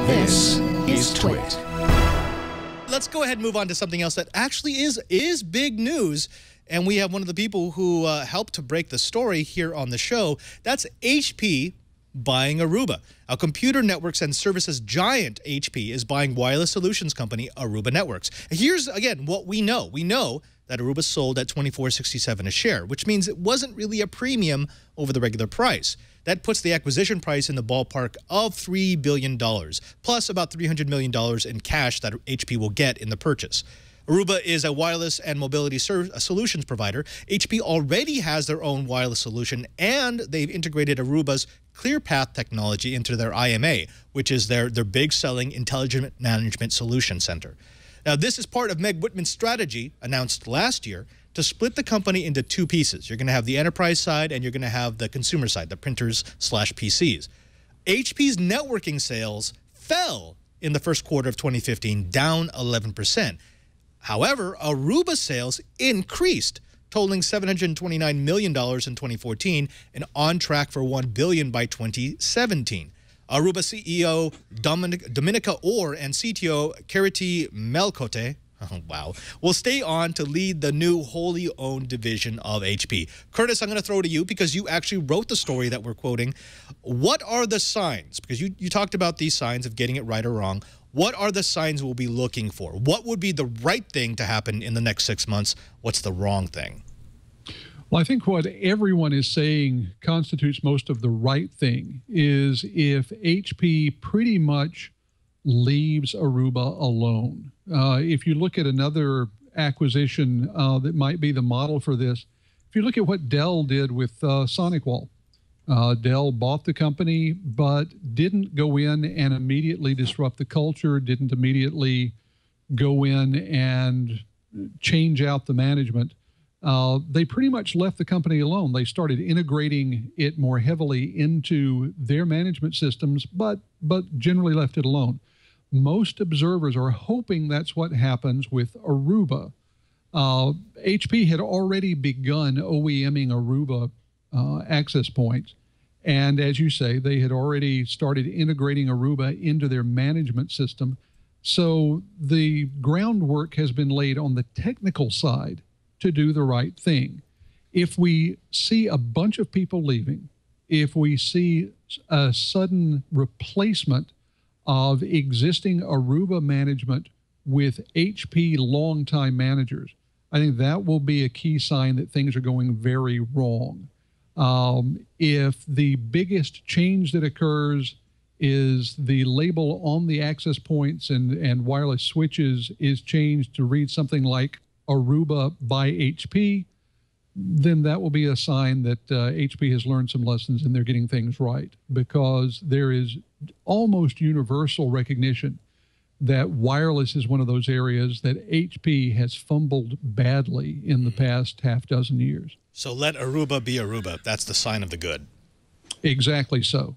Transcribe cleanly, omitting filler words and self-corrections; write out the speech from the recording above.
This is TWiT. Let's go ahead and move on to something else that actually is big news. And we have one of the people who helped to break the story here on the show. That's HP buying Aruba. A computer networks and services giant, HP, is buying wireless solutions company Aruba Networks. Here's, again, what we know. We know that Aruba sold at $24.67 a share, which means it wasn't really a premium over the regular price. That puts the acquisition price in the ballpark of $3 billion, plus about $300 million in cash that HP will get in the purchase. Aruba is a wireless and mobility solutions provider. HP already has their own wireless solution, and they've integrated Aruba's ClearPath technology into their IMA, which is their big selling intelligent management solution center. Now, this is part of Meg Whitman's strategy announced last year to split the company into two pieces. You're going to have the enterprise side and you're going to have the consumer side, the printers/PCs. HP's networking sales fell in the first quarter of 2015, down 11%. However, Aruba sales increased, totaling $729 million in 2014 and on track for $1 billion by 2017. Aruba CEO Dominica Orr and CTO Kiriti Melkote, will stay on to lead the new wholly owned division of HP. Curtis, I'm going to throw to you because you actually wrote the story that we're quoting. What are the signs? Because you talked about these signs of getting it right or wrong. What are the signs we'll be looking for? What would be the right thing to happen in the next 6 months? What's the wrong thing? Well, I think what everyone is saying constitutes most of the right thing is if HP pretty much leaves Aruba alone. If you look at another acquisition that might be the model for this, if you look at what Dell did with SonicWall, Dell bought the company, but didn't go in and immediately disrupt the culture, didn't immediately go in and change out the management. They pretty much left the company alone. They started integrating it more heavily into their management systems, but generally left it alone. Most observers are hoping that's what happens with Aruba. HP had already begun OEMing Aruba access points. And as you say, they had already started integrating Aruba into their management system. So the groundwork has been laid on the technical side to do the right thing. If we see a bunch of people leaving, if we see a sudden replacement of existing Aruba management with HP longtime managers, I think that will be a key sign that things are going very wrong. If the biggest change that occurs is the label on the access points and wireless switches is changed to read something like Aruba by HP, then that will be a sign that HP has learned some lessons and they're getting things right, because there is almost universal recognition that wireless is one of those areas that HP has fumbled badly in the past half dozen years. So let Aruba be Aruba. That's the sign of the good. Exactly so.